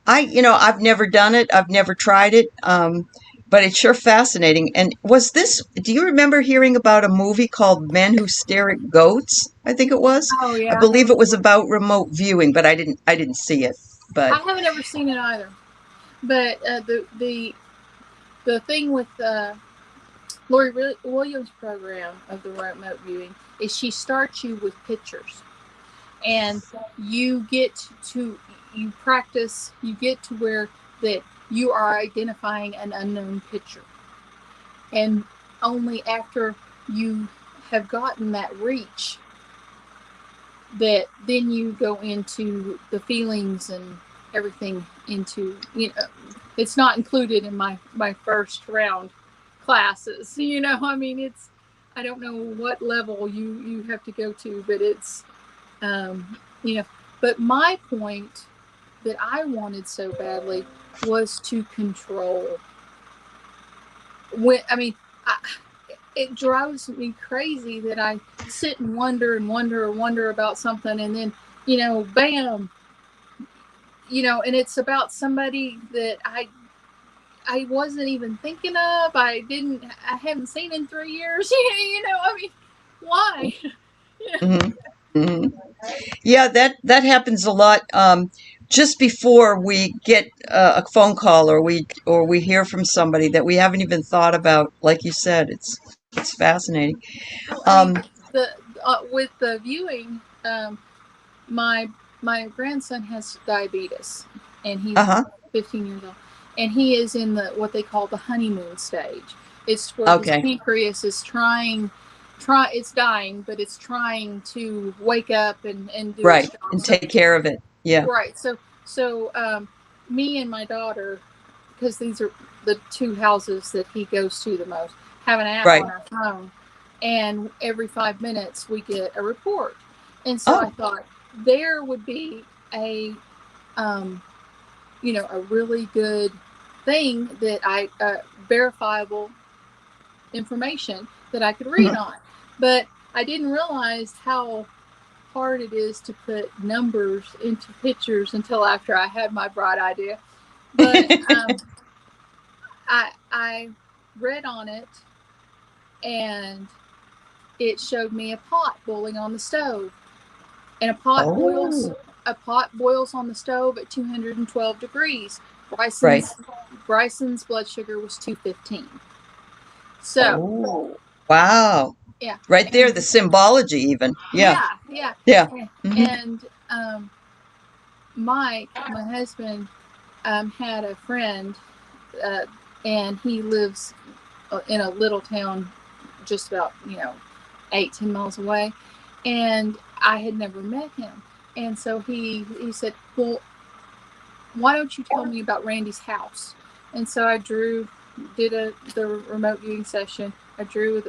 I've never done it. I've never tried it. But it's sure fascinating. And do you remember hearing about a movie called Men Who Stare at Goats? I think it was. Oh yeah. I believe it was about remote viewing, but I didn't see it. But I haven't ever seen it either. But the thing with Lori Williams' program of the remote viewing is she starts you with pictures, and you practice, you get to where that you are identifying an unknown picture, and only after you have gotten that reach, that then you go into the feelings and everything into, it's not included in my first round classes. I mean, I don't know what level you have to go to, but it's, but my point that I wanted so badly was to control. It drives me crazy that I sit and wonder about something, and then, bam, and it's about somebody that I wasn't even thinking of. I haven't seen in 3 years. I mean, why? Mm-hmm. Mm-hmm. Yeah, that happens a lot. Just before we get a phone call or we hear from somebody that we haven't even thought about, like you said, it's fascinating. I mean, with the viewing, my grandson has diabetes, and he's 15 years old, and he is in what they call the honeymoon stage. It's where his pancreas is it's dying, but it's trying to wake up and do its job. And take care of it. Yeah. Right. So me and my daughter, because these are the two houses that he goes to the most, have an app on our phone, and every 5 minutes we get a report. And so I thought there would be a really good thing that verifiable information that I could read on. But I didn't realize how hard it is to put numbers into pictures until after I had my bright idea. But I read on it, and it showed me a pot boiling on the stove, and a pot boils on the stove at 212 degrees. Bryson's blood sugar was 215. So, wow. Yeah. Right there, the symbology even. Yeah. Yeah. Mm-hmm. And Mike, my husband, had a friend, and he lives in a little town just about 8-10 miles away, and I had never met him. And so he said, well, why don't you tell me about Randy's house? And so I did the remote viewing session. I drew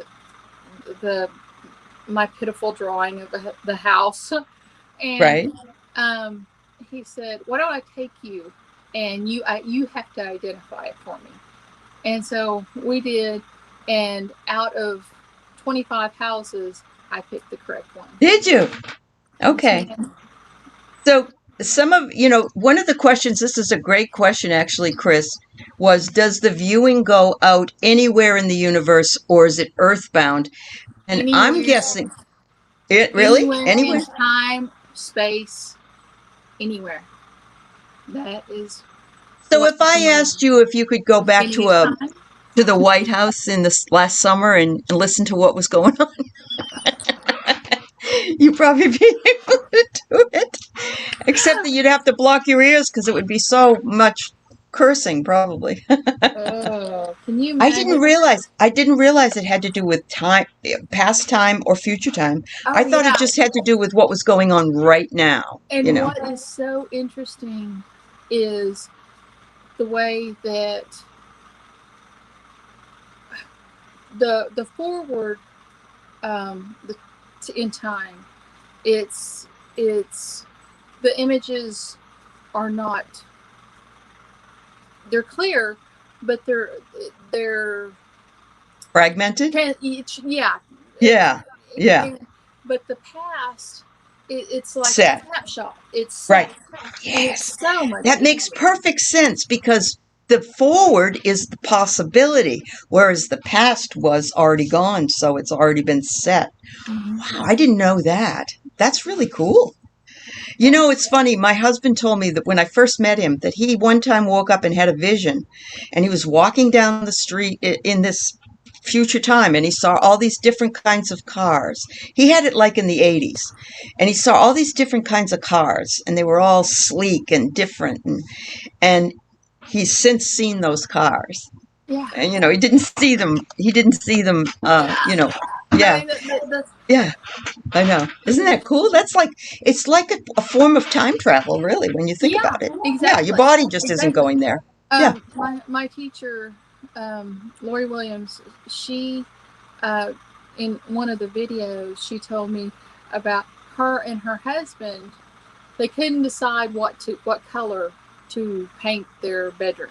my pitiful drawing of the house. And he said, why don't I take you, and you have to identify it for me. And so we did, and out of 25 houses, I picked the correct one. Did you? Okay. So one of the questions, this is a great question actually, Chris, was, does the viewing go out anywhere in the universe, or is it earthbound? And anywhere, I'm guessing it really anywhere in time, space, anywhere. That is. So if I asked you if you could go back to the White House in this last summer and listen to what was going on, you'd probably be able to do it. Except that you'd have to block your ears because it would be so much cursing, probably. Oh, can you imagine? I didn't realize it had to do with time, past time or future time. I thought it just had to do with what was going on right now. And what is so interesting is the way that the forward in time, it's the images are not, they're clear, but they're fragmented. Yeah. But the past, it's like set. A snapshot. It's right. Yes. It's so much. That makes perfect sense, because the forward is the possibility, whereas the past was already gone, so it's already been set. Mm-hmm. Wow, I didn't know that. That's really cool. It's funny. My husband told me that when I first met him, that he one time woke up and had a vision, and he was walking down the street in this future time, and he saw all these different kinds of cars. He had it like in the 80s, and he saw all these different kinds of cars, and they were all sleek and different, and he's since seen those cars. Yeah. And he didn't see them. Yeah. Yeah. I know. Isn't that cool? It's like a form of time travel, really, when you think about it. Exactly. Yeah, your body just isn't going there. My teacher Lori Williams, she in one of the videos, she told me about her and her husband. They couldn't decide what color to paint their bedroom.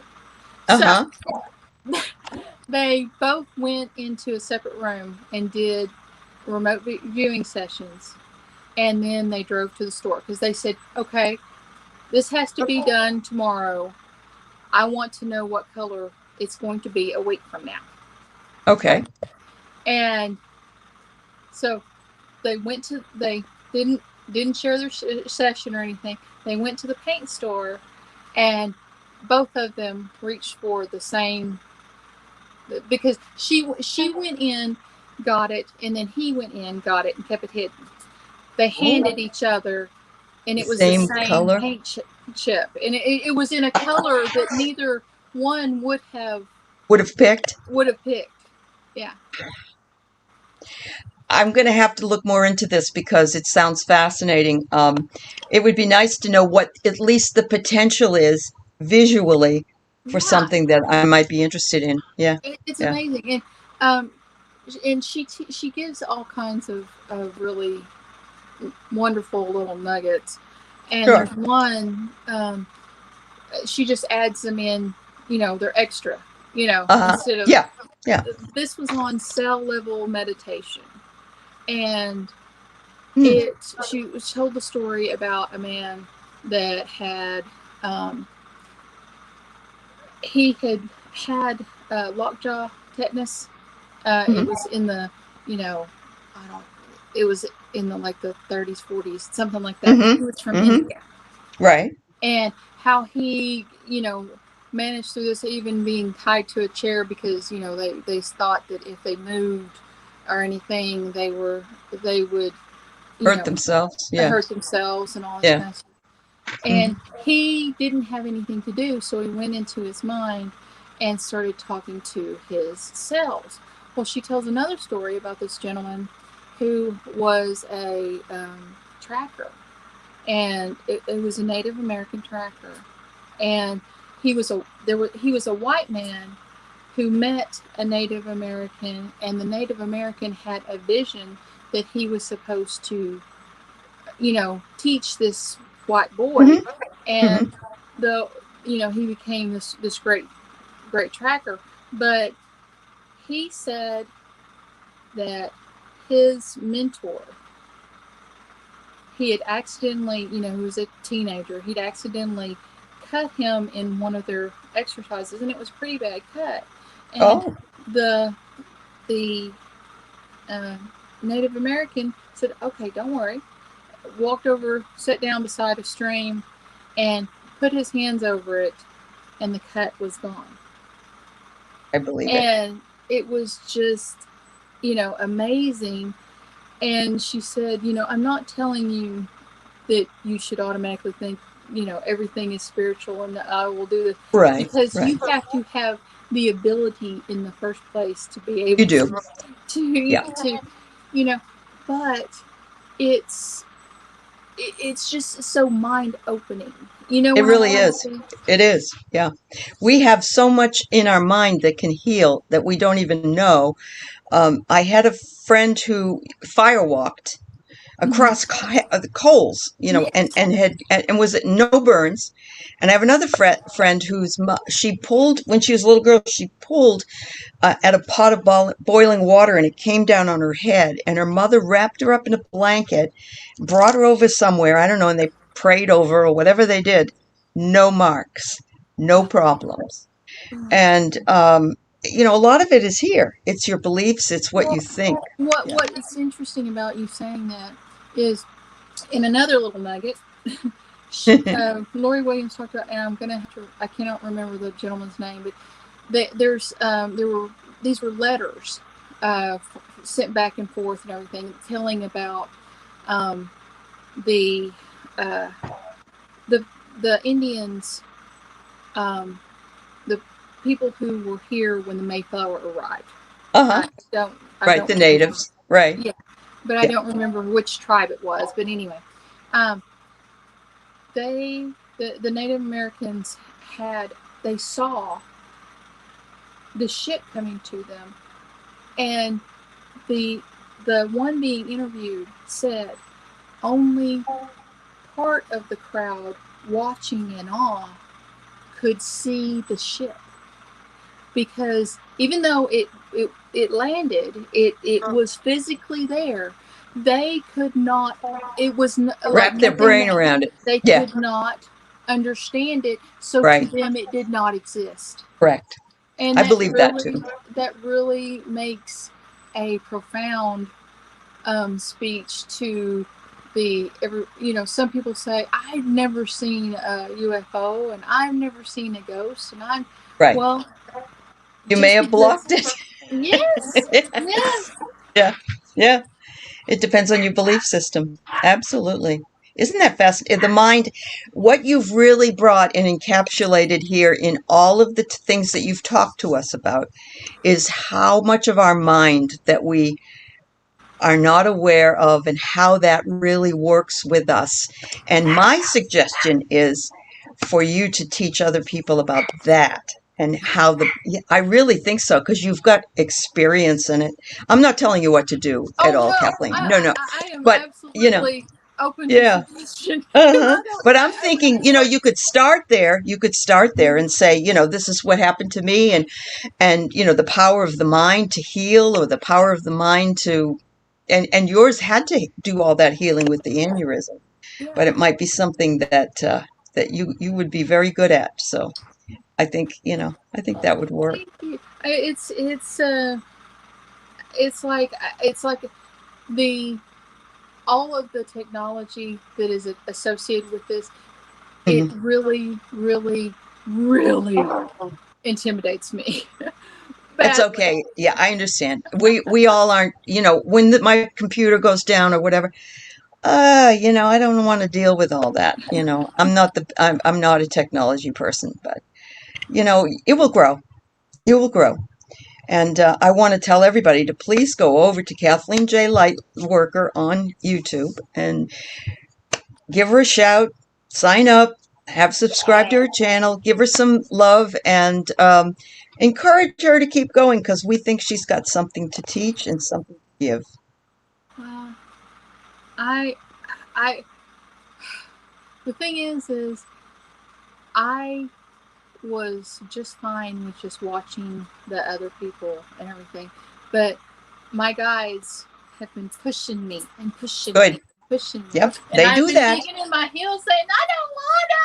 Uh-huh. So they both went into a separate room and did remote viewing sessions, and then they drove to the store because they said, okay, this has to be done tomorrow. I want to know what color it's going to be a week from now. Okay. And so they didn't share their session or anything. They went to the paint store, and both of them reached for the same, because she went in, got it, and then he went in, got it, and kept it hidden. They handed each other, and it was the same color paint chip, and it was in a color that neither one would have picked. Yeah. I'm going to have to look more into this because it sounds fascinating. It would be nice to know what at least the potential is visually for something that I might be interested in. Yeah, it's amazing, and she gives all kinds of really wonderful little nuggets. And there's one, she just adds them in, they're extra, instead of this was on cell level meditation. And she told the story about a man that had he had lockjaw tetanus. It was in the it was in the like the 30s, 40s, something like that. He was from India, right? And how he managed through this, even being tied to a chair because they thought that if they moved or anything, they would hurt themselves. Hurt themselves and all this kind of stuff. And he didn't have anything to do, so he went into his mind and started talking to his cells. Well, she tells another story about this gentleman who was a tracker, and it was a Native American tracker, and he was a white man who met a Native American, and the Native American had a vision that he was supposed to, teach this white boy, and he became this great tracker. But he said that his mentor, he had accidentally, he was a teenager, he'd accidentally cut him in one of their exercises, and it was a pretty bad cut. And the Native American said, okay, don't worry. Walked over, sat down beside a stream, and put his hands over it, and the cut was gone. I believe it. And it was just, amazing. And she said, I'm not telling you that you should automatically think, everything is spiritual and I will do this. Right. Because you have to have the ability in the first place to be able to, but it's just so mind opening. It really is. It is. Yeah. We have so much in our mind that can heal that we don't even know. I had a friend who firewalked across the coals, and was at no burns. And I have another friend she pulled, when she was a little girl, she pulled at a pot of boiling water, and it came down on her head, and her mother wrapped her up in a blanket, brought her over somewhere, I don't know, and they prayed over her or whatever they did. No marks, no problems. And a lot of it is here. It's your beliefs. It's what you think. What is interesting about you saying that is, in another little nugget, Lori Williams talked about, and I cannot remember the gentleman's name, but these were letters sent back and forth and everything, telling about the Indians, the people who were here when the Mayflower arrived. The natives. Right. Yeah. But I don't remember which tribe it was. But anyway, the Native Americans they saw the shit coming to them. And the one being interviewed said only part of the crowd watching in awe could see the ship, because even though it landed, it was physically there. They could not. It was wrap their brain around it. They could not understand it. So to them, it did not exist. Correct. And I believe that too. That really makes a profound speech to some people say, I've never seen a UFO and I've never seen a ghost, and I'm well. You may have blocked it. Yes. Yes. Yeah. It depends on your belief system. Absolutely. Isn't that fascinating? The mind, what you've really brought and encapsulated here in all of the things that you've talked to us about is how much of our mind that we are not aware of and how that really works with us. And my suggestion is for you to teach other people about that. And how I really think so, because you've got experience in it. I'm not telling you what to do at all, Kathleen. No. I am absolutely open to suggestion. But I'm thinking, you could start there. You could start there and say, this is what happened to me, and the power of the mind to heal, or the power of the mind to, and yours had to do all that healing with the aneurysm, but it might be something that you would be very good at. So. I think that would work. It's like all of the technology that is associated with this. It really, really, really intimidates me. It's okay. Yeah, I understand. We all aren't. When my computer goes down or whatever. I don't want to deal with all that. I'm not a technology person, but. It will grow. It will grow. And I want to tell everybody to please go over to Kathleen J Lightworker on YouTube and give her a shout, sign up, have subscribed to her channel, give her some love, and encourage her to keep going, because we think she's got something to teach and something to give. Well, the thing is I was just fine with just watching the other people and everything, but my guides have been pushing me and pushing me. Yep, and they do that. Digging in my heels, saying, "I don't want to."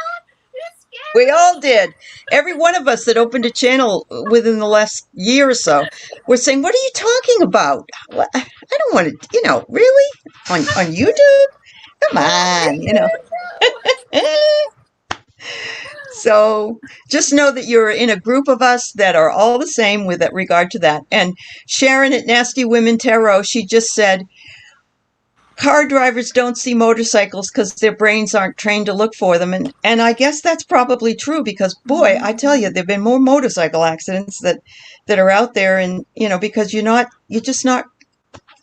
It's scary. We all did. Every one of us that opened a channel within the last year or so, we're saying, "What are you talking about? I don't want to. Really on YouTube? Come on, So just know that you're in a group of us that are all the same with regard to that. And Sharon at Nasty Women Tarot, she just said, car drivers don't see motorcycles because their brains aren't trained to look for them. And I guess that's probably true, because, boy, I tell you, there have been more motorcycle accidents that are out there, and, because you're just not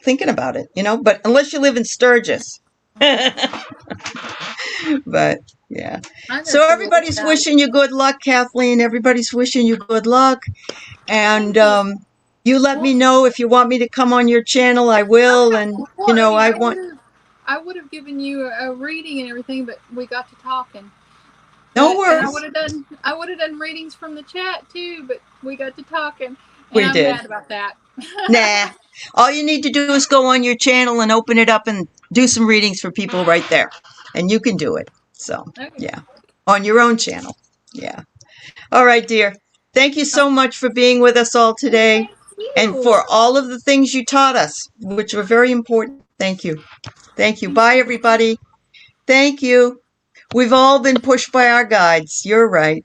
thinking about it, but unless you live in Sturgis. But yeah, so everybody's wishing you good luck, Kathleen. Everybody's wishing you good luck, and you let me know if you want me to come on your channel. I will. And I would have given you a reading and everything, but we got to talking. No worries. I would have done readings from the chat too, but we got to talking. We did. I'm mad about that. Nah. All you need to do is go on your channel and open it up and do some readings for people right there. And you can do it. So, yeah. On your own channel. Yeah. All right, dear. Thank you so much for being with us all today. And for all of the things you taught us, which were very important. Thank you. Thank you. Bye, everybody. Thank you. We've all been pushed by our guides. You're right.